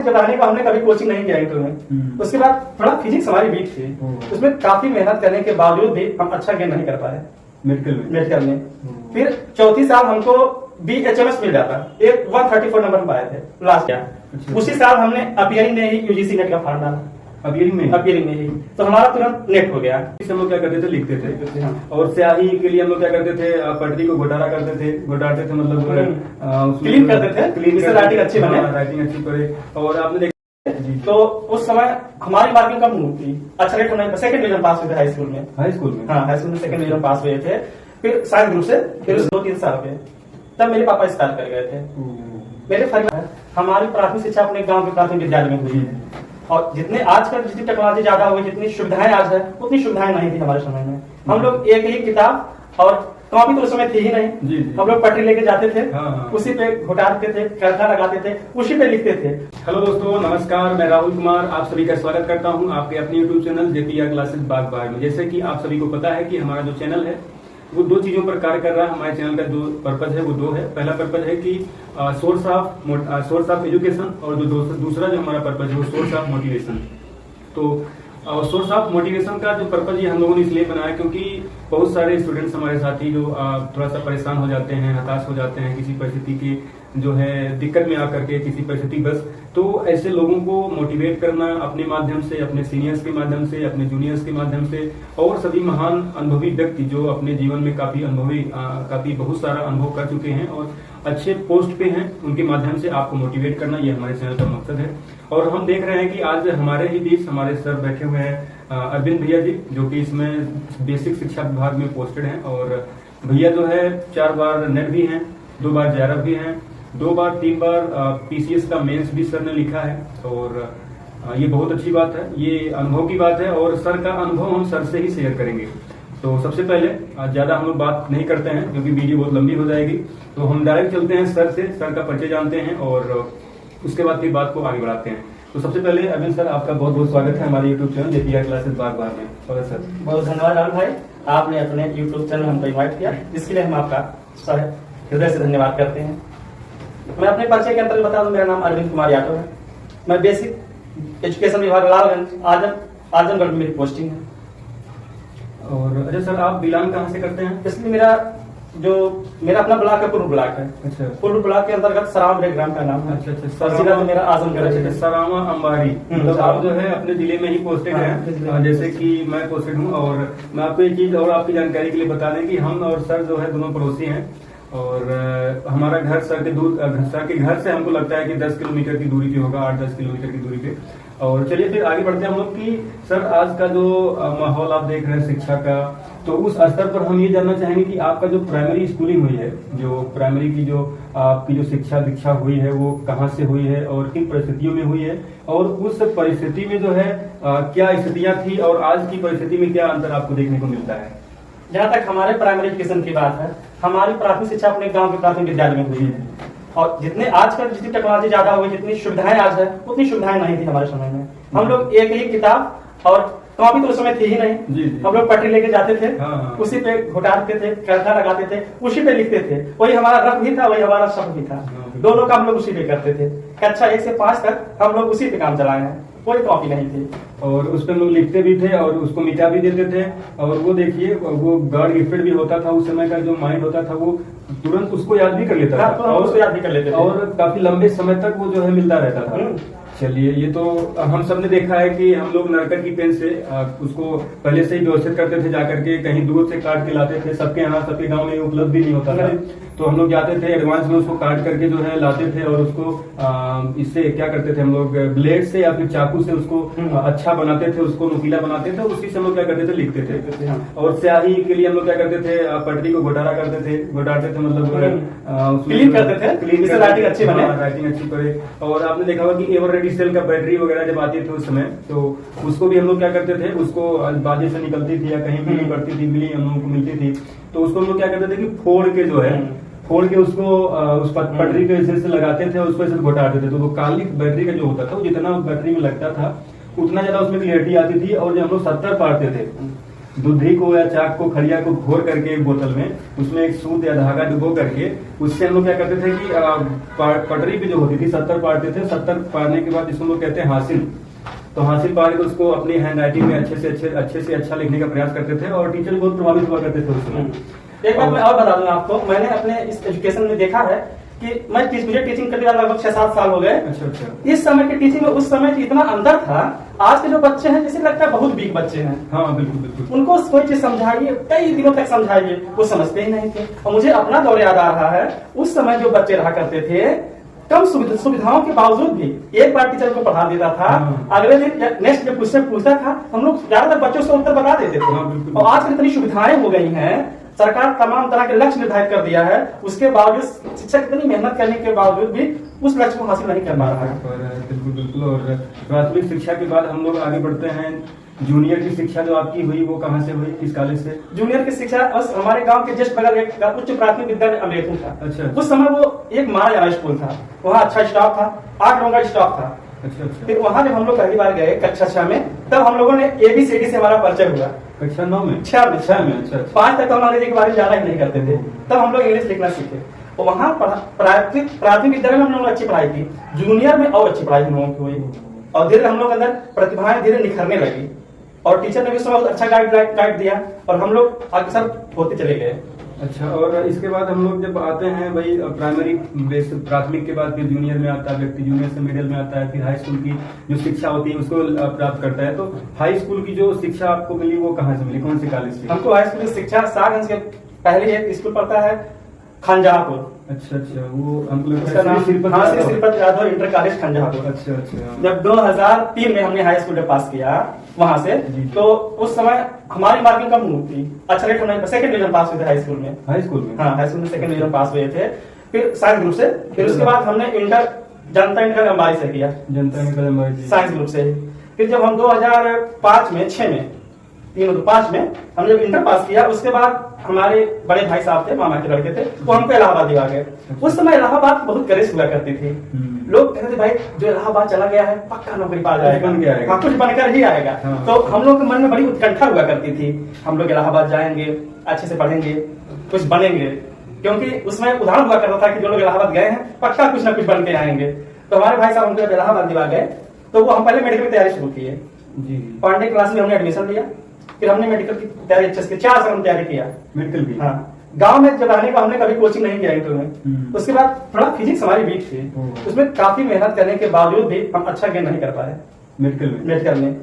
बताने का हमने कभी कोचिंग नहीं किया इंटर में। उसके बाद थोड़ा फिजिक्स हमारी वीक थी, उसमें काफी मेहनत करने के बावजूद भी हम अच्छा गेन नहीं कर पाए मेडिकल में। फिर चौथी साल हमको BHMS मिल जाता, एक 134 नंबर पाए थे लास्ट ईयर। उसी साल हमने अपियरिंग में ही UGC नेट का फॉर्म डाला, अपियरिंग में ही तो हमारा तुरंत नेट हो गया। हम लोग क्या करते थे, लिखते थे। और स्याही के लिए हम लोग क्या करते थे, पटरी को घोटाते थे मतलब क्लीन करते थे, क्लीन राइटिंग अच्छी बने, राइटिंग अच्छी करे। और आपने देखा तो उस समय हमारी मार्किंग कम हुई, अच्छा रेट होना, सेकंड डिवीजन पास हुए थे हाई स्कूल में। हाँ, हाई स्कूल में सेकंड डिवीजन पास हुए थे। फिर साइंस ग्रुप से फिर 2-3 साल पे तब मेरे पापा स्टार्ट कर गए थे। मेरे हमारी प्राथमिक शिक्षा अपने गांव के प्राथमिक विद्यालय में हुई है। और जितने आजकल जितनी टेक्नोलॉजी ज्यादा हो गई, जितनी सुविधाएं आज है, उतनी सुविधाएं नहीं थी हमारे समय में। हम लोग एक ही किताब और कॉपी तो उस समय थी ही नहीं, हम लोग पटरी लेके जाते थे, उसी पे घुटाते थे, करखा लगाते थे, उसी पे लिखते थे। हेलो दोस्तों, नमस्कार। मैं राहुल कुमार आप सभी का स्वागत करता हूं आपके अपने यूट्यूब चैनल JPR क्लासेस बाग में। जैसे कि आप सभी को पता है कि हमारा जो चैनल है वो 2 चीजों पर कार्य कर रहा है। हमारे चैनल का जो पर्पज है वो 2 है। पहला पर्पज है कि सोर्स ऑफ एजुकेशन, और जो दूसरा जो हमारा पर्पज है वो सोर्स ऑफ मोटिवेशन। तो सोर्स ऑफ मोटिवेशन का जो पर्पज ये हम लोगों ने इसलिए बनाया क्योंकि बहुत सारे स्टूडेंट्स हमारे साथी जो थोड़ा सा परेशान हो जाते हैं, हताश हो जाते हैं किसी परिस्थिति की जो है दिक्कत में आकर के, किसी परिस्थिति बस। तो ऐसे लोगों को मोटिवेट करना अपने माध्यम से, अपने सीनियर्स के माध्यम से, अपने जूनियर्स के माध्यम से, और सभी महान अनुभवी व्यक्ति जो अपने जीवन में काफी बहुत सारा अनुभव कर चुके हैं और अच्छे पोस्ट पे हैं, उनके माध्यम से आपको मोटिवेट करना, ये हमारे चैनल का मकसद है। और हम देख रहे हैं कि आज हमारे ही बीच हमारे सर बैठे हुए हैं अरविंद भैया जी, जो कि इसमें बेसिक शिक्षा विभाग में पोस्टेड हैं। और भैया जो है 4 बार नेट भी हैं, 2 बार JRF भी हैं, 3 बार PCS का मेंस भी सर ने लिखा है। और ये बहुत अच्छी बात है, ये अनुभव की बात है। और सर का अनुभव हम सर से ही शेयर करेंगे। तो सबसे पहले ज्यादा हम लोग बात नहीं करते हैं क्योंकि वीडियो बहुत लंबी हो जाएगी, तो हम डायरेक्ट चलते हैं सर से, सर का परिचय जानते हैं और उसके बाद फिर बात को आगे बढ़ाते हैं। तो सबसे पहले अरविंद सर, आपका बहुत बहुत स्वागत है हमारे यूट्यूब चैनल JPR क्लासेस बाग में। स्वागत सर। बहुत धन्यवाद राहुल भाई, आपने अपने यूट्यूब चैनल हमको इन्वाइट किया, जिसके लिए हम आपका हृदय से धन्यवाद करते हैं। मैं अपने परिचय के अंतर्गत बता दूं, मेरा नाम अरविंद कुमार यादव है। मैं बेसिक एजुकेशन विभाग लालगंज आजमगढ़ में मेरी पोस्टिंग है। और अच्छा सर, आप बिलोंग कहाँ से करते हैं? इसलिए मेरा अपना ब्लॉक है, पूर्व ब्लॉक है। अच्छा। पूर्व ब्लॉक के अंतर्गत सरावा ग्राम का नाम है। अच्छा। मेरा आजमगढ़ है, सरावा अंबारी। तो आप जो है अपने जिले में ही पोस्टेड हैं, जैसे कि मैं पोस्टेड हूँ। और मैं आपको एक चीज और आपकी जानकारी के लिए बता दें कि हम और सर जो है दोनों पड़ोसी हैं। और हमारा घर सर के घर से हमको लगता है कि 10 किलोमीटर की दूरी पे होगा, 8-10 किलोमीटर की दूरी पे। और चलिए फिर आगे बढ़ते हैं हम लोग कि सर आज का जो माहौल आप देख रहे हैं शिक्षा का, तो उस स्तर पर हम ये जानना चाहेंगे कि आपका जो प्राइमरी स्कूलिंग हुई है, जो प्राइमरी की जो आपकी जो शिक्षा दीक्षा हुई है वो कहाँ से हुई है और किन परिस्थितियों में हुई है, और उस परिस्थिति में जो है क्या स्थितियां थी और आज की परिस्थिति में क्या अंतर आपको देखने को मिलता है? जहाँ तक हमारे प्राइमरी एजुकेशन की बात है, हमारी प्राथमिक शिक्षा अपने गांव के प्राथमिक विद्यालय में हुई है। और जितने आजकल जितनी टेक्नोलॉजी ज्यादा हो गई, जितनी सुविधाएं आज है, उतनी सुविधाएं नहीं थी हमारे समय में। हम लोग एक ही किताब और कॉपी तो उस समय थी ही नहीं, हम लोग पटरी लेके जाते थे, उसी पे घुटाते थे, करखा लगाते थे, उसी पे लिखते थे। वही हमारा रफ भी था, वही हमारा शब्द भी था, दोनों काम लोग उसी पे करते थे। कक्षा 1 से 5 तक हम लोग उसी पे काम चलाए हैं, कोई कॉपी नहीं थी। और उस पर लोग लिखते भी थे और उसको मिटा भी देते थे। और वो देखिए, वो गॉड गिफ्टेड भी होता था। उस समय का जो माइंड होता था वो तुरंत उसको याद भी कर लेता था, और उसको याद भी कर लेते थे, और काफी लंबे समय तक वो जो है मिलता रहता था। चलिए, ये तो हम सब ने देखा है कि हम लोग नरकट की पेन से उसको पहले से ही व्यवस्थित करते थे, जाकर के कहीं दूर से काट के लाते थे। सबके यहाँ, सबके गांव में उपलब्ध भी नहीं होता था, तो हम लोग जाते थे एडवांस में उसको काट करके जो है लाते थे। और उसको इससे क्या करते थे हम लोग, ब्लेड से या फिर चाकू से उसको अच्छा बनाते थे, उसको नुकीला बनाते थे। उसी से हम लोग क्या करते थे, लिखते थे। और स्याही के लिए हम लोग क्या करते थे, पटरी को घोटाते थे मतलब क्लीन करते थे, राइटिंग अच्छी बने, राइटिंग अच्छी करे। और आपने देखा होगा कि एवर रेडी सेल का बैटरी वगैरह जब आती थी उस समय, तो उसको भी हम लोग क्या करते थे, उसको बाजे से निकलती थी या कहीं भी पड़ती थी, मिली हम लोगों को मिलती थी, तो उसको हम लोग क्या करते थे कि फोड़ के उसको उस पटरी पे ऐसे लगाते थे और उसको ऐसे घोटाते थे। तो वो काली बैटरी का जो होता था, वो जितना बैटरी में लगता था उतना ज्यादा उसमें क्लियरिटी आती थी। और जब हम लोग 70 पढ़ते थे दूधी को या चाक को खड़िया को घोर करके एक बोतल में उसमें एक सूत या धागा डुबो करके उससे हम लोग क्या करते थे कि पटरी पे जो होती थी 70 पाड़ते थे। 70 पाड़ने के बाद इसको लोग कहते हैं हासिल। तो हासिल पाड़ के उसको अपनी हैंड राइटिंग में अच्छे से अच्छा लिखने का प्रयास करते थे और टीचर बहुत प्रभावित हुआ करते थे उस समय। एक बात मैं और बता दूं आपको, मैंने अपने इस एजुकेशन में देखा है कि मुझे टीचिंग करने लगभग 6-7 साल हो गए। अच्छा। इस समय की टीचिंग में उस समय इतना अंतर था। आज के जो बच्चे हैं जैसे लगता है बहुत वीक बच्चे हैं। हाँ बिल्कुल। उनको कोई चीज समझाइए, कई दिनों तक समझाइए, वो समझते ही नहीं थे। और मुझे अपना दौर याद आ रहा है, उस समय जो बच्चे रहा करते थे कम सुविधाओं के बावजूद भी एक बार टीचर को पढ़ा देता था, अगले दिन नेक्स्ट जब क्वेश्चन पूछता था हम लोग ज्यादातर बच्चों से उत्तर बता देते थे। और आज इतनी सुविधाएं हो गई हैं, सरकार तमाम तरह के लक्ष्य निर्धारित कर दिया है, उसके बावजूद शिक्षक इतनी मेहनत करने के बावजूद भी उस लक्ष्य को हासिल नहीं कर पा रहा है। बिल्कुल। और प्राथमिक शिक्षा के बाद हम लोग आगे बढ़ते हैं। जूनियर की शिक्षा जो आपकी हुई वो कहाँ से हुई, किस कॉलेज से? जूनियर की शिक्षा बस हमारे गांव के जस्ट बगल एक उच्च प्राथमिक विद्यालय अमरेथू था। अच्छा। उस समय वो एक मारा स्कूल था, वहाँ अच्छा स्टाफ था, 8 लोगों का स्टाफ था। अच्छा। फिर वहाँ जब हम लोग पहली बार गए कक्षा 6 में, तब हम लोगों ने ABCD से हमारा परिचय हुआ। कक्षा 9 में? 6 में। अच्छा। 5 तक तो हम अंग्रेजी के बारे में ज्यादा ही नहीं करते थे, तब हम लोग इंग्लिश लिखना सीखे। और वहाँ प्राथमिक विद्यालय में हम लोगों ने अच्छी पढ़ाई की, जूनियर में और अच्छी पढ़ाई हम लोगों की हुई। और धीरे हम लोग अंदर प्रतिभाएं धीरे निखरने लगी और टीचर ने भी उसमें अच्छा गाइड दिया और हम लोग अक्सर होते चले गए। अच्छा। और इसके बाद हम लोग जब आते हैं भाई प्राइमरी बेस, प्राथमिक के बाद फिर जूनियर में आता है व्यक्ति, जूनियर से मिडिल में आता है, फिर हाई स्कूल की जो शिक्षा होती है उसको प्राप्त करता है। तो हाई स्कूल की जो शिक्षा आपको मिली वो कहाँ से मिली, कौन से कॉलेज से? हमको हाई स्कूल की शिक्षा सागंज के पहले एक स्कूल पड़ता है खंजहापुर। अच्छा। वो हमको श्रीपत यादव इंटर कॉलेज खंजहापुर। अच्छा। जब 2003 में हमने हाई स्कूल में पास किया वहां से, तो उस समय हमारी मार्किंग कम हुई थी। अच्छा रेट हमने सेकंड डिवीजन पास हुए थे हाई स्कूल में। हाँ, हाई स्कूल में सेकंड डिवीजन पास हुए थे। फिर साइंस ग्रुप से, फिर उसके बाद हमने इंटर जनता इंटर अंबारी से किया, साइंस ग्रुप से। फिर जब हम 2005 में 6 में 5 में हम जब इंटर पास किया, उसके बाद हमारे बड़े भाई साहब थे, मामा के लड़के थे, वो हमको इलाहाबाद दिवा गए। उस समय इलाहाबाद बहुत क्रेज हुआ करती थी। लोग कहते थे भाई जो इलाहाबाद चला गया है पक्का नौकरी पा जाएगा, कुछ बनकर ही आएगा। तो हम लोग के मन में बड़ी उत्कंठा हुआ करती थी, हम लोग इलाहाबाद जाएंगे, अच्छे से पढ़ेंगे, कुछ बनेंगे। क्योंकि उसमें उदाहरण हुआ करता था कि जो लोग इलाहाबाद गए हैं पक्का कुछ ना कुछ बन के आएंगे। तो हमारे भाई साहब हमको इलाहाबाद दिवा गए, तो वो हम पहले मेडिकल की तैयारी शुरू किए। पांडे क्लास में हमने एडमिशन लिया, फिर हमने मेडिकल की तैयारी अच्छे से 4 साल हम तैयारी किया मेडिकल की। हाँ, गांव में जब आने का हमने कभी कोचिंग नहीं किया इंटर में। उसके बाद थोड़ा फिजिक्स हमारी वीक थी, उसमें काफी मेहनत करने के बावजूद भी हम अच्छा गेन नहीं कर पाए मेडिकल में।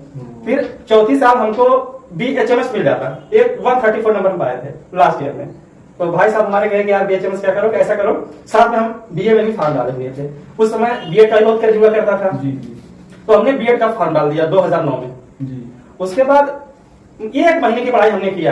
फिर चौथी साल हमको BHMS मिल जाता, एक 134 नंबर हम पाए थे लास्ट ईयर में। तो भाई साहब हमारे कहे कि यार BHMS क्या करो, ऐसा करो, साथ में हम BA में भी फॉर्म डाले हुए थे। उस समय BEd का बहुत क्रेज हुआ करता था, तो हमने BEd का फॉर्म डाल दिया 2009 में। उसके बाद 1 महीने की पढ़ाई हमने किया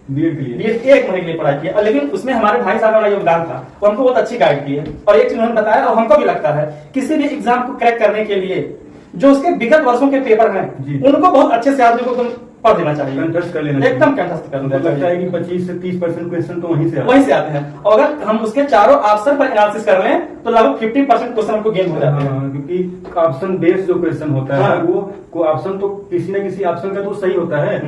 BEd के लिए, 1 महीने के लिए पढ़ाई किया। लेकिन उसमें हमारे भाई साहब का योगदान था, वो हमको बहुत अच्छी गाइड की है। और एक चीज उन्होंने बताया, और हमको भी लगता है किसी भी एग्जाम को क्रैक करने के लिए जो उसके विगत वर्षों के पेपर हैं उनको बहुत अच्छे से आदमी को तुम पढ़ देना चाहिए, कंठस्थ कर लेना, एकदम कंठस्थ कर लेना। लगता है कि 25 से 30% क्वेश्चन तो वहीं से आते हैं। और अगर हम उसके चारों ऑप्शन पर एनालिसिस कर लें तो लगभग 50% क्वेश्चन हमको गेन हो जाते हैं। क्योंकि ऑप्शन बेस्ड जो क्वेश्चन होता है वो ऑप्शन तो किसी न किसी ऑप्शन का तो सही होता है।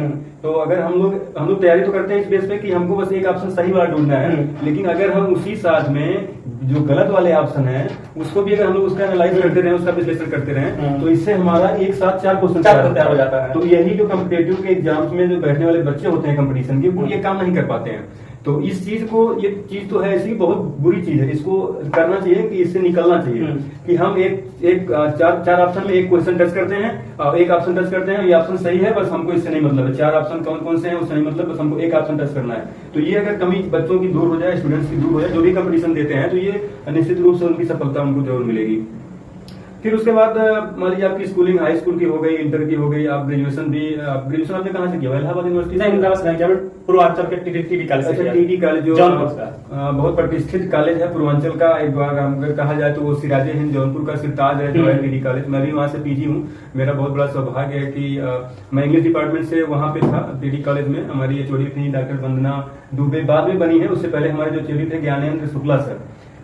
तो अगर हम लोग तैयारी तो करते हैं इस बेस पे कि हमको बस एक ऑप्शन सही वाला ढूंढना है, लेकिन अगर हम उसी साथ में जो गलत वाले ऑप्शन है उसको भी अगर हम लोग उसका एनालाइज करते रहे, उसका विश्लेषण करते रहे, तो इससे हमारा एक साथ 4 क्वेश्चन तैयार हो जाता है। तो यही जो कॉम्पिटेटिव के एग्जाम्स में जो बैठने वाले बच्चे होते हैं कंपटीशन के, वो ये काम नहीं कर पाते हैं। तो इस चीज को, ये चीज तो है ऐसी बहुत बुरी चीज है, इसको करना चाहिए कि इससे निकलना चाहिए कि हम एक चार ऑप्शन में एक क्वेश्चन टच करते हैं, एक ऑप्शन टच करते हैं, ये ऑप्शन सही है, बस हमको इससे नहीं मतलब है। 4 ऑप्शन कौन कौन से हैं उससे नहीं मतलब, बस हमको एक ऑप्शन टच करना है। तो ये अगर कमी बच्चों की दूर हो जाए, स्टूडेंट्स की दूर हो जाए, जो भी कंपटीशन देते हैं, तो ये निश्चित रूप से उनकी सफलता उनको जरूर मिलेगी। फिर उसके बाद मान लीजिए आपकी स्कूलिंग हाई स्कूल की हो गई, इंटर की हो गई, आप ग्रेजुएशन आपने कहाँ से किया? इलाहाबाद यूनिवर्सिटी, पूर्वांचल के TD कॉलेज। अच्छा, TD कॉलेज जो बहुत प्रतिष्ठित कॉलेज है पूर्वांचल का। एक बार अगर कहा जाए तो वो सिराजे हिंद जौनपुर का सिरताज है जो है TD कॉलेज। मैं भी वहाँ से PG हूँ। मेरा बहुत बड़ा सौभाग्य है कि मैं इंग्लिश डिपार्टमेंट से वहाँ पे था TD कॉलेज में। हमारी HOD थी डॉक्टर वंदना दुबे, बाद में बनी है, उससे पहले हमारे जो HOD थे ज्ञानेंद्र शुक्ला सर।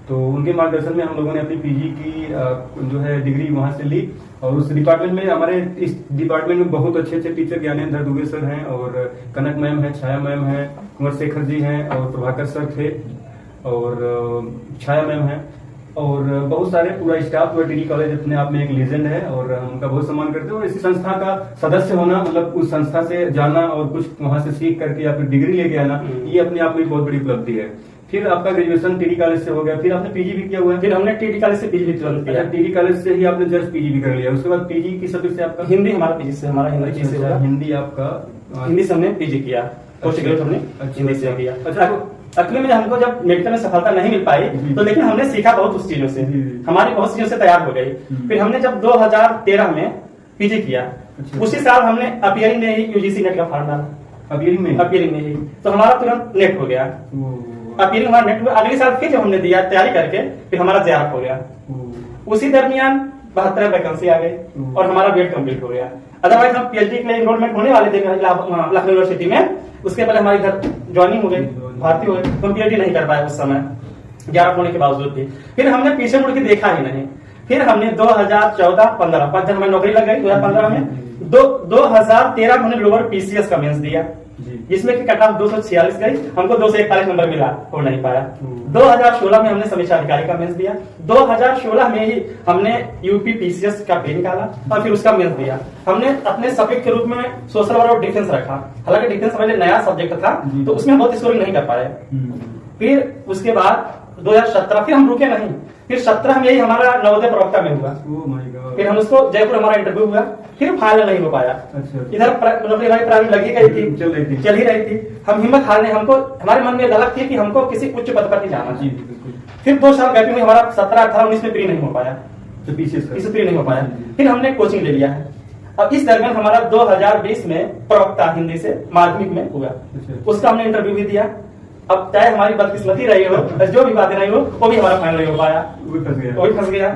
तो उनके मार्गदर्शन में हम लोगों ने अपनी पीजी की जो है डिग्री वहां से ली। और उस डिपार्टमेंट में हमारे इस डिपार्टमेंट में बहुत अच्छे अच्छे टीचर ज्ञानेंद्र दुबे सर हैं, और कनक मैम है, छाया मैम है, कुंवर शेखर जी हैं, और प्रभाकर सर थे, और छाया मैम है, और बहुत सारे पूरा स्टाफ हुआ। टीडी कॉलेज अपने आप में एक लीजेंड है और हम उनका बहुत सम्मान करते हैं। और इसी संस्था का सदस्य होना, मतलब उस संस्था से जाना और कुछ वहां से सीख करके या फिर डिग्री लेके आना, ये अपने आप में बहुत बड़ी उपलब्धि है। फिर आपका ग्रेजुएशन टीडी कॉलेज से हो गया, फिर आपने पीजी भी किया हुआ है। फिर हमने टीडी कॉलेज से पीजी भी तुरंत किया। टीडी कॉलेज से ही आपने जस्ट पीजी भी कर लिया, उसके बाद पीजी किस सब्जेक्ट से आपका? हिंदी हमारा पीजी से, हमारा हिंदी पीजी से हुआ। हिंदी आपका हिंदी से हमने पीजी किया, पोस्ट ग्रेजुएट हमने हिंदी से किया। अच्छा, अखिल में हमको जब मेडिकल में सफलता नहीं मिल पाई तो लेकिन हमने सीखा बहुत उस चीजों से, हमारी बहुत चीजों से तैयार हो गई। फिर हमने जब 2013 में पीजी किया, उसी साल हमने अपीयरिंग में ही यूजीसी नेट का फॉर्म डाला। अपीयरिंग में ही तो हमारा तुरंत नेट हो गया। अपीयरिंग हमारा नेट हुआ। अगले साल फिर जब हमने दिया तैयारी करके, फिर हमारा जेआरएफ हो गया। उसी दरमियान 72 वैकेंसी आ गई और हमारा बीएड कंप्लीट हो गया। अदरवाइज हम पीएचडी के लिए एनरोलमेंट होने वाले थे लखनऊ यूनिवर्सिटी में, उसके पहले हमारी इधर ज्वाइनिंग हो गई, भर्ती हो गई, तो हम पीएचडी नहीं कर पाए उस समय 11 होने के बावजूद भी। फिर हमने पीछे मुड़ के देखा ही नहीं। फिर हमने 2014-15 जब हमें नौकरी लग गई 2015 में, 2013 में हमने लोअर पीसीएस का मेंस दिया, जिसमें कि कट ऑफ 246 गई, हमको 241 नंबर मिला, हो नहीं पाया। 2016 में हमने समीक्षा अधिकारी का मेंस दिया। 2016 में ही हमने यूपी पीसीएस का पे निकाला और फिर उसका मेंस दिया। हमने अपने सब्जेक्ट के रूप में सोशल वर्क और डिफेंस रखा, हालांकि डिफेंस हमारे नया सब्जेक्ट था तो उसमें बहुत स्कोरिंग नहीं कर पाए। फिर उसके बाद 2017 फिर हम रुके नहीं, फिर 17 में ही हमारा नवोदय प्रवक्ता में हुआ। फिर हम उसको जयपुर हमारा इंटरव्यू हुआ, फिर फाइनल नहीं हो पाया। इधर नौकरी हमारी प्राइवेट लगी गई थी, चल ही रही थी। हम हिम्मत हारने, हमको हमारे मन में गलत थी कि हमको किसी उच्च पद पर नहीं जाना चाहिए। फिर 2 साल गैपिंग में हमारा 17, 18, 19 में प्री नहीं हो पाया, प्री नहीं हो पाया। फिर हमने कोचिंग ले लिया है। अब इस दरमियान हमारा 2020 में प्रवक्ता हिंदी से माध्यमिक में हुआ, उसका हमने इंटरव्यू भी दिया। अब चाहे हमारी बदकिस्मती रही हो, जो भी बातें रही हो, वो भी हमारा फाइनल नहीं हो पाया, वो भी फंस गया।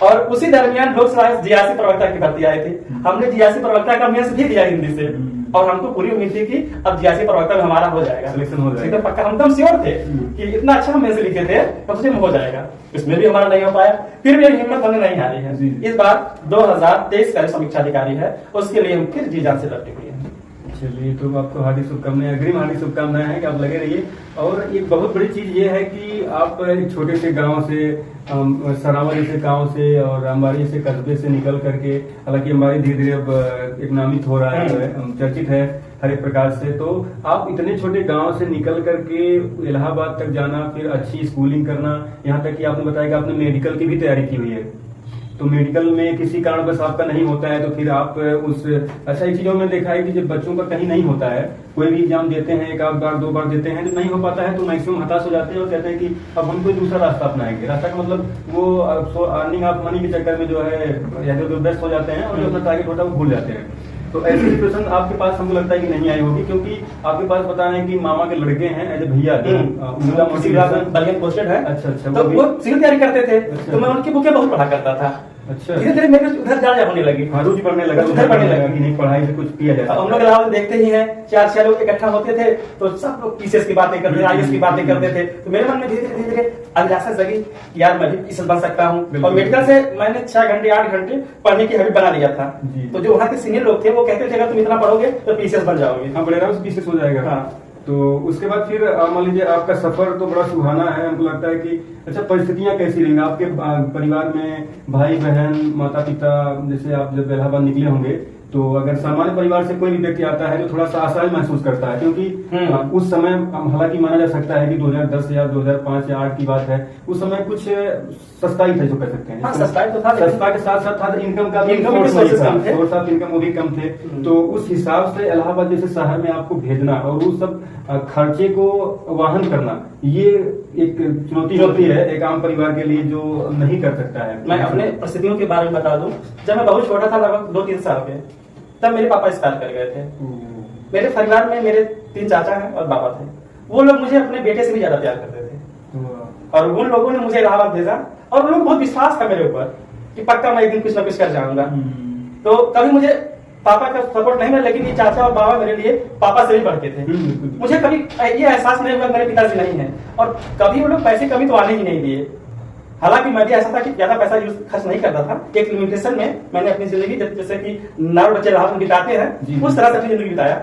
और उसी दरमियान लोकसभा जीआरसी प्रवक्ता की भर्ती आई थी, हमने जीआरसी प्रवक्ता का मेंस भी दिया हिंदी से, और हमको पूरी उम्मीद थी कि अब जीआरसी प्रवक्ता में हमारा हो जाएगा, सिलेक्शन हो जाएगा पक्का। हम तो श्योर थे कि इतना अच्छा हम मेंस लिखे थे तो उसमें हो जाएगा, इसमें भी हमारा नहीं हो पाया। फिर भी हिम्मत हमने नहीं हारी है। इस बार 2023 का समीक्षा अधिकारी है, उसके लिए हम फिर जी जान से लड़ते हुए। चलिए, तो आपको हार्दिक शुभकामनाएं, अग्रिम हार्दिक शुभकामनाएं हैं कि आप लगे रहिए। और एक बहुत बड़ी चीज ये है कि आप एक छोटे से गांव से, सरावा जैसे गांव से और अंबारी जैसे कस्बे से निकल करके, हालांकि अंबारी धीरे धीरे अब एक नामित हो रहा है, चर्चित है हर एक प्रकार से, तो आप इतने छोटे गांव से निकल करके इलाहाबाद तक जाना, फिर अच्छी स्कूलिंग करना, यहाँ तक कि आपने बताया कि आपने मेडिकल की भी तैयारी की हुई है। तो मेडिकल में किसी कारण बस आपका नहीं होता है तो फिर आप उस, अच्छा एक चीजों में देखा है कि जब बच्चों का कहीं नहीं होता है, कोई भी एग्जाम देते हैं, 1 बार 2 बार देते हैं, जब नहीं हो पाता है तो मैक्सिमम हताश हो जाते हैं और कहते हैं कि अब हम कोई दूसरा रास्ता अपनाएंगे। रास्ता का मतलब वो अर्निंग ऑफ मनी के चक्कर में जो है या तो व्यस्त हो जाते हैं और जो अपना टारगेट होता है वो भूल जाते हैं। तो ऐसी सिचुएशन आपके पास हमको लगता है कि नहीं आई होगी, क्योंकि आपके पास पता है कि मामा के लड़के हैं एज ए भैया बलियन पोस्टेड है। अच्छा, तो वो सिविल तैयारी करते थे, तो मैं उनकी बुकें बहुत पढ़ा करता था। अच्छा, धीरे धीरे मेरे उधर जा होने लगी, रुचि पढ़ने लगा, उधर पढ़ने लगा कि नहीं पढ़ाई से कुछ किया जाए। हम लोग इलाहाबाद देखते ही हैं, 4 लोग इकट्ठा होते थे तो सब लोग पीसीएस की बातें करते थे, आईएएस की बातें करते थे। तो मेरे मन में धीरे धीरे अभिलाषा जगी कि यार मैं भी पीसीएस बन सकता हूँ। और मेडिकल से मैंने 6 घंटे 8 घंटे पढ़ने की हैबिट बना लिया था। तो जो वहाँ के सीनियर लोग थे वो कहते थे अगर तुम इतना पढ़ोगे तो पीसीएस बन जाओगे। हाँ, बड़े आराम से पीसीएस हो जाएगा। हाँ, तो उसके बाद फिर मान लीजिए आपका सफर तो बड़ा सुहाना है, हमको लगता है कि अच्छा परिस्थितियां कैसी रहेंगी आपके परिवार में, भाई बहन माता पिता, जैसे आप जब इलाहाबाद निकले होंगे तो अगर सामान्य परिवार से कोई भी व्यक्ति आता है तो थोड़ा सा असहज महसूस करता है, क्योंकि उस समय हालांकि माना जा सकता है कि 2010 या 2005 या 8 की बात है, उस समय कुछ सस्ता ही था जो कह सकते हैं। सस्ता तो था, सस्ता के साथ साथ था इनकम का सोर्स ऑफ इनकम वो भी कम थे। तो उस हिसाब से इलाहाबाद जैसे शहर में आपको भेजना और उस सब खर्चे को वहन करना, ये एक चुनौती होती है एक आम परिवार के लिए जो नहीं कर सकता है। मैं अपने परिस्थितियों के बारे में बता दूं, जब मैं बहुत छोटा था, लगभग 2-3 साल के, तब मेरे पापा एक्सपायर कर गए थे। मेरे परिवार में मेरे 3 चाचा हैं और बाबा थे। वो लोग मुझे अपने बेटे से भी ज्यादा प्यार करते थे और उन लोगों ने मुझे इलाहाबाद भेजा और उन लोग बहुत विश्वास था मेरे ऊपर कि पक्का मैं एक दिन कुछ ना कुछ कर जाऊंगा। तो कभी मुझे पापा का सपोर्ट नहीं मिला, लेकिन ये चाचा और बाबा मेरे लिए पापा से भी बढ़ के थे। मुझे कभी ये एहसास नहीं हुआ मेरे पिताजी नहीं है, और कभी वो लोग पैसे कभी तो आने ही नहीं दिए। हालांकि मैं भी ऐसा था कि ज्यादा पैसा यूज खर्च नहीं करता था, एक लिमिटेशन में मैंने अपनी जिंदगी, जैसे कि 9 बच्चे रात में बिताते हैं उस तरह से अपनी जिंदगी बिताया।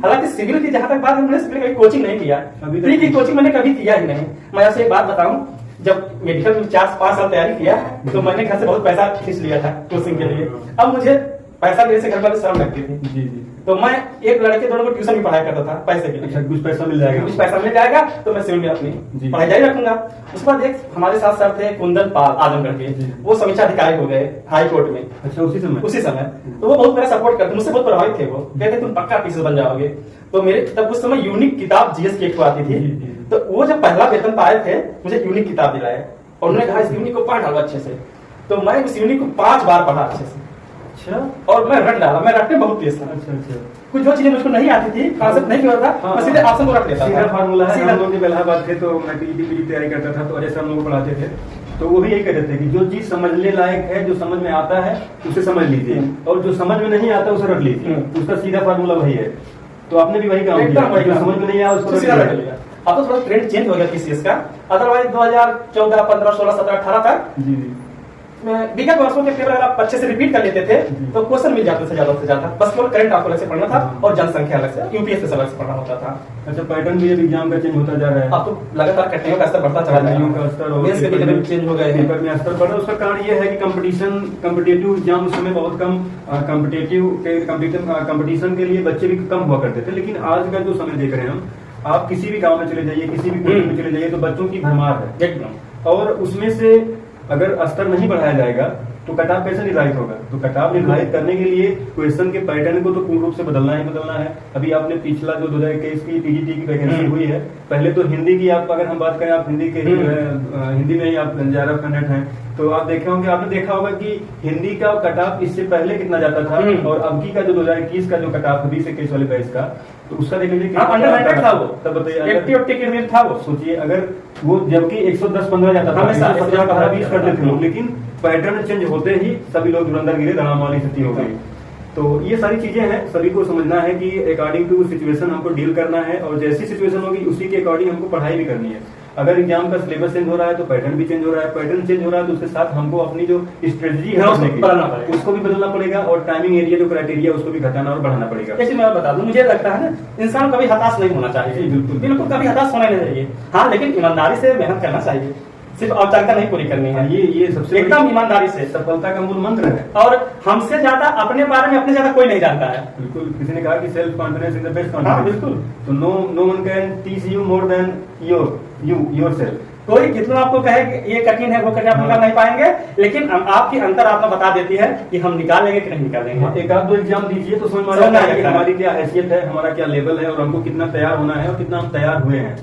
हालांकि सिविल की जहां तक बात है, मैंने सिविल की कोचिंग नहीं किया, फ्री की कोचिंग मैंने कभी किया ही नहीं। मैं आपसे एक बात बताऊं, जब मेडिकल में 4-5 साल तैयारी किया तो मैंने घर से बहुत पैसा खींच लिया था कोचिंग के लिए। अब मुझे पैसा देने से घर वाले शर्म लगती थी। जी जी। तो मैं एक लड़के दोनों को ट्यूशन भी पढ़ाया करता था पैसे के लिए। अच्छा, कुछ पैसा मिल जाएगा, कुछ पैसा मिल जाएगा तो मैं सिविल में अपनी पढ़ाई जारी रखूंगा। उसके बाद एक हमारे साथ सर थे कुंदन पाल आजमगढ़ के, वो समीक्षा अधिकारी हो गए हाई कोर्ट में। अच्छा, उसी समय तो वो बहुत मेरा सपोर्ट करते, मुझसे बहुत प्रभावित थे। वो कहते तुम पक्का टीचर बन जाओगे। तो मेरे तब उस समय यूनिक किताब जीएस की एक आती थी, तो वो जब पहला वेतन पाए थे मुझे यूनिक किताब दिलाए और उन्होंने कहा इस यूनिक को पढ़ डालो अच्छे से। तो मैं उस यूनिक को 5 बार पढ़ा अच्छे से। अच्छा। और मैं रट डाला, मैं रटने बहुत तेज था। अच्छा अच्छा। कुछ जो चीजें मुझको नहीं आती थी, कॉन्सेप्ट नहीं पता था, मैं सीधे ऑप्शन को रट लेता था। सीधा फार्मूला है। हम लोग जब इलाहाबाद थे तो मैं पीईटी की तैयारी करता था, तो अजय सर हम लोग को पढ़ाते थे, तो वो भी यही कहते थे कि जो चीज समझने लायक है, जो समझ में आता है उसे समझ लीजिए, और जो समझ में नहीं आता उसे रट लीजिए। उसका सीधा फार्मूला वही है। तो आपने भी वही काम किया, जो समझ में नहीं आया उसको सीधा रट लिया। अब तो थोड़ा ट्रेंड चेंज हो गया किस का, अदरवाइज 2014, 15, 16, 17, 18 तक विगत वर्षों के पेपर अगर आप अच्छे से रिपीट कर लेते थे तो क्वेश्चन मिल जाते थे ज्यादा से ज्यादा, बस केवल करंट आपको अलग से पढ़ना था और जनसंख्या अलग से, यूपीएससी से अलग से पढ़ना होता था। अच्छा, पैटर्न भी एग्जाम का चेंज होता जा रहा है। अब तो लगातार कठिनाइयों का स्तर बढ़ता चला जा रहा है, चेंज हो गए, पेपर में स्तर बढ़ा। उसका कारण ये है कि कॉम्पिटिटिव एग्जाम उस समय बहुत कम, कॉम्पिटिशन के लिए बच्चे भी कम हुआ करते थे। लेकिन आज का जो समय देख रहे हैं हम, आप किसी भी गांव में चले जाइए, किसी भी कोचिंग में चले जाइए, तो बच्चों की भरमार है एकदम। और उसमें से अगर स्तर नहीं बढ़ाया जाएगा तो कटाव कैसे निर्धारित होगा? तो कटाव निर्धारित करने के लिए क्वेश्चन के पैटर्न को तो पूर्ण रूप से बदलना ही बदलना है। अभी आपने पिछला जो 2021 की टीजीटी की वैकेंसी हुई है, पहले तो हिंदी की, आप अगर हम बात करें, आप हिंदी के हिंदी में ही आप JRF कैंडिडेट हैं, तो आप देखे होंगे, आपने देखा होगा कि हिंदी का कटाव इससे पहले कितना जाता था, और अब की का जो 2021 का जो कटाव 2021 वाले बैच का, तो उसका देख लीजिए अंडर 100 था वो। तब बताइए, था वो, सोचिए अगर वो जबकि 110-15 जाता था, 17-18-20 करते थे लोग, लेकिन पैटर्न चेंज होते ही सभी लोग धुरंधर गिरे, धड़ाम वाली स्थिति हो गई। तो ये सारी चीजें हैं, सभी को समझना है कि अकॉर्डिंग टू सिचुएशन हमको डील करना है, और जैसी सिचुएशन होगी उसी के अकॉर्डिंग हमको पढ़ाई भी करनी है। अगर एग्जाम का सिलेबस चेंज हो रहा है तो पैटर्न भी चेंज हो रहा है, पैटर्न चेंज हो रहा है तो उसके साथ हमको अपनी जो स्ट्रेटजी है उसको भी बदलना पड़ेगा, और टाइमिंग एरिया जो क्राइटेरिया उसको भी घटाना और बढ़ाना पड़ेगा। जैसे मैं बता दूं, मुझे लगता है ना, इंसान कभी हताश नहीं होना चाहिए। बिल्कुल कभी हताश होना नहीं चाहिए। हाँ, लेकिन ईमानदारी से मेहनत करना चाहिए, सिर्फ औपचारिकता नहीं पूरी करनी है। ये सबसे एकदम ईमानदारी से सफलता का मूल मंत्र है। और हमसे ज्यादा अपने बारे में अपने ज्यादा कोई नहीं जानता है। बिल्कुल, किसी ने कहा कि self confidence is the best confidence. बिल्कुल। तो no one can teach you more than yourself. कोई कितना आपको कहे कि ये कठिन है, वो कठिन, आप निकाल नहीं पाएंगे, लेकिन आपकी अंतरात्मा बता देती है कि हम निकालेंगे कि नहीं निकालेंगे। एक आध 2 एग्जाम दीजिए तो समझ में आता है कि हमारी क्या हैसियत है, हमारा क्या लेवल है, और हमको कितना तैयार होना है और कितना हम तैयार हुए हैं।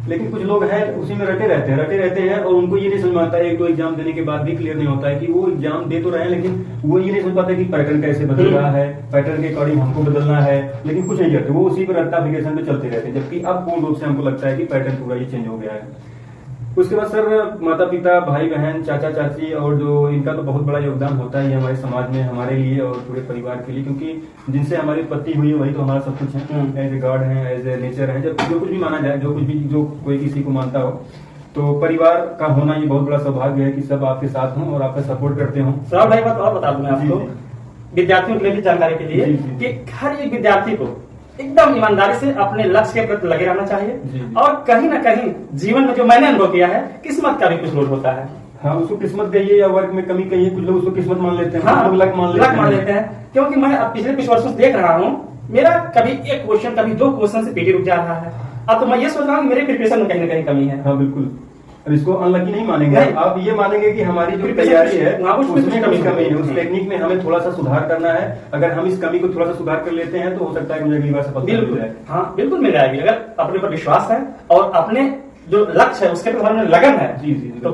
लेकिन कुछ लोग हैं उसी में रटे रहते हैं और उनको ये नहीं समझ में आता है, 1-2 एग्जाम देने के बाद भी क्लियर नहीं होता है कि वो एग्जाम दे तो रहे हैं, लेकिन वो ये नहीं समझ पाते कि पैटर्न कैसे बदल रहा है, पैटर्न के अकॉर्डिंग हमको बदलना है, लेकिन कुछ नहीं करते, वो उसी पर रट्टा एप्लीकेशन पे चलते रहते हैं। जबकि अब पूर्ण रूप से हमको लगता है कि पैटर्न पूरा ये चेंज हो गया है। उसके बाद सर, माता पिता, भाई बहन, चाचा चाची, और जो इनका तो बहुत बड़ा योगदान होता है हमारे समाज में, हमारे लिए और पूरे परिवार के लिए, क्योंकि जिनसे हमारी उत्पत्ति हुई है वही तो हमारा सब कुछ है। एज ए गॉड है, एज ए नेचर है, जब जो कुछ भी माना जाए, जो कोई किसी को मानता हो, तो परिवार का होना ये बहुत बड़ा सौभाग्य है कि सब आपके साथ हों और आपका सपोर्ट करते हों। राहुल भाई, बात और बता दूं मैं आपको, विद्यार्थियों के लिए जानकारी के लिए, कि हर एक विद्यार्थी को एकदम ईमानदारी से अपने लक्ष्य के प्रति लगे रहना चाहिए। और कहीं ना कहीं जीवन में जो मैंने अनुभव किया है, किस्मत का भी कुछ रोल होता है। हाँ, उसको किस्मत कहिए या वर्क में कमी कहिए, कुछ लोग उसको किस्मत मान लेते हैं, हाँ, लक मान लेते हैं। क्योंकि मैं पिछले कुछ वर्षों से देख रहा हूँ, मेरा कभी एक क्वेश्चन, कभी 2 क्वेश्चन से पीटी रुक जा रहा है। अब तो मैं ये सोच रहा हूँ मेरे प्रिपरेशन में कहीं ना कहीं कमी है। हाँ बिल्कुल, अब इसको अनलकी नहीं मानेंगे, आप ये मानेंगे कि हमारी जो तैयारी है उसमें कमी है, उस टेक्निक में हमें थोड़ा सा सुधार करना है। अगर हम इस कमी को थोड़ा सा सुधार कर लेते हैं तो हो सकता है कि मुझे अगली बार सफलता मिल जाए। हाँ बिल्कुल मिल जाएगी, अगर अपने पर विश्वास है और अपने जो लक्ष्य है उसके प्रति लगन है। जी, तो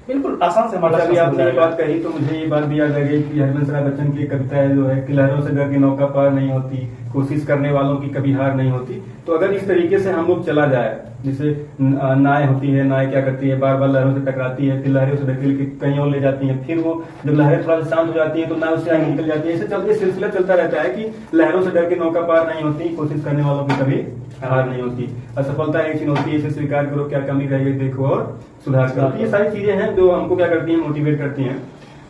बिल्कुल आसान से हमारा अभी आपने ये बात कही तो मुझे ये बात भी याद आ गई कि हरवंश राय बच्चन की एक कविता है जो है कि लहरों से डर के नौका पार नहीं होती, कोशिश करने वालों की कभी हार नहीं होती। तो अगर इस तरीके से हम लोग चला जाए, जैसे नाय होती है, नाय क्या करती है, बार बार लहरों से टकराती है, फिर लहरों से ढकेल के कहीं और ले जाती है, फिर वो जब लहरें थोड़ा सा शांत हो जाती है तो नाव उससे आगे निकल जाती है। ऐसे चलते सिलसिला चलता रहता है कि लहरों से डर के नौका पार नहीं होती, कोशिश करने वालों की कभी हार नहीं होती, असफलता एक चीज होती है, इसे स्वीकार करो, क्या कमी रह गई देखो और सुधार करो। ये सारी चीजें हैं जो हमको क्या करती हैं, मोटिवेट करती हैं।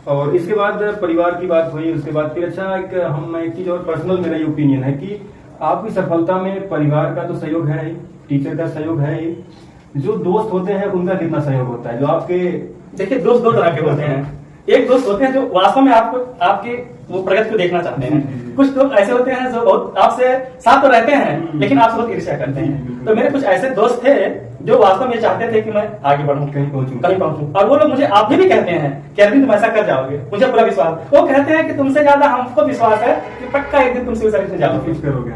और इसके बाद परिवार की बात हुई, उसके बाद फिर अच्छा एक चीज और पर्सनल मेरा ये ओपिनियन है कि आपकी सफलता में परिवार का तो सहयोग है ही, टीचर का सहयोग है ही, जो दोस्त होते हैं उनका कितना सहयोग होता है, जो आपके देखिए दोस्त दो तरह के होते हैं। एक दोस्त होते हैं जो वास्तव में आपको आपकी वो प्रगति को देखना चाहते हैं, कुछ लोग ऐसे होते हैं जो बहुत आपसे साथ तो रहते हैं लेकिन आपसे बहुत ईर्ष्या करते हैं। तो मेरे कुछ ऐसे दोस्त थे जो वास्तव में चाहते थे कि मैं आगे बढ़ूं, कहीं पहुंचूं, और वो लोग मुझे आप भी कहते हैं कि अरविंद तुम ऐसा कर जाओगे, मुझे पूरा विश्वास। वो कहते हैं कि तुमसे ज्यादा हमको विश्वास है कि पक्का एक दिन तुम सिविल सर्विस में जाओगे, कुछ करोगे,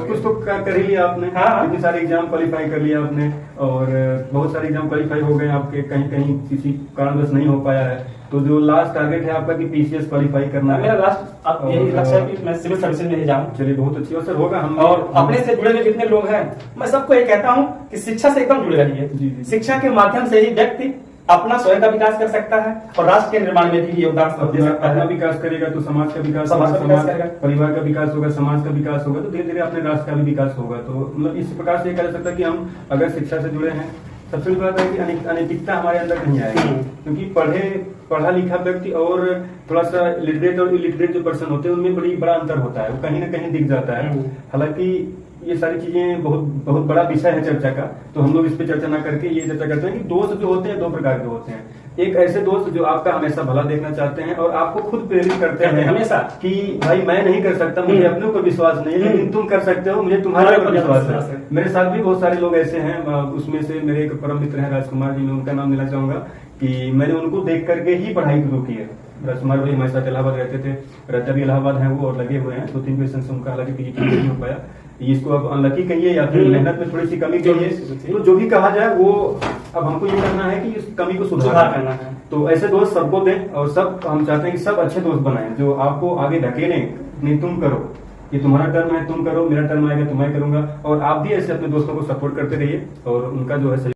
कुछ तो कर ही लिया आपने। हाँ, इतने सारे एग्जाम क्वालिफाई कर लिया आपने और बहुत सारे एग्जाम क्वालिफाई हो गए आपके, कहीं कहीं किसी कारणवश नहीं हो पाया है। तो जो लास्ट टारगेट है आपका कि पीसीएस क्वालिफाई करना है, मेरा लास्ट यही लक्ष्य है कि मैं सिविल सर्विस में ही जाऊं। चलिए बहुत अच्छी अवसर होगा। हम और अपने से जुड़े हुए जितने लोग हैं, मैं सबको ये कहता हूं कि शिक्षा से एकदम जुड़े रहिए। शिक्षा के माध्यम से ही व्यक्ति अपना स्वयं का विकास कर सकता है और राष्ट्र के निर्माण में भी योगदान दे सकता है। अपना विकास करेगा तो समाज का विकास, परिवार का विकास होगा, समाज का विकास होगा, तो धीरे धीरे अपने राष्ट्र का भी विकास होगा। तो मतलब इस प्रकार से कह सकता है कि हम अगर शिक्षा से जुड़े हैं, सबसे बड़ी बात है कि अनैतिकता हमारे अंदर नहीं आएगी, क्योंकि पढ़ा लिखा व्यक्ति और थोड़ा सा लिटरेट और इलिटरेट जो पर्सन होते हैं उनमें बड़ा अंतर होता है, वो कहीं ना कहीं दिख जाता है। हालांकि ये सारी चीजें बहुत बड़ा विषय है चर्चा का, तो हम लोग इस पे चर्चा ना करके ये चर्चा करते हैं कि दोस्त जो होते हैं दो प्रकार के होते हैं। एक ऐसे दोस्त जो आपका हमेशा भला देखना चाहते हैं और आपको खुद प्रेरित करते हैं हमेशा कि भाई मैं नहीं कर सकता, मुझे अपने ऊपर विश्वास नहीं है, लेकिन तुम कर सकते हो, मुझे तुम्हारे ऊपर विश्वास है। मेरे साथ भी बहुत सारे लोग ऐसे हैं, उसमें से मेरे एक परम मित्र हैं राजकुमार जी, मैं उनका नाम लेना चाहूंगा कि मैंने उनको देख करके ही पढ़ाई शुरू की है। राजकुमार भाई हमारे साथ इलाहाबाद रहते थे, रहते भी इलाहाबाद हैं वो, और लगे हुए हैं 2-3 क्वेश्चन से उनका हालांकि पीएचडी नहीं हो पाया। इसको अब अनलकी कहिए या फिर मेहनत में थोड़ी सी कमी कहिए, तो जो भी कहा जाए वो अब हमको ये करना है कि इस कमी को सुधार करना है। तो ऐसे दोस्त सबको दें और सब हम चाहते हैं कि सब अच्छे दोस्त बनाएं जो आपको आगे ढकेलें, नहीं तुम करो, ये तुम्हारा टर्म है तुम करो, मेरा टर्म आएगा तो मैं करूंगा। और आप भी ऐसे अपने दोस्तों को सपोर्ट करते रहिए और उनका जो है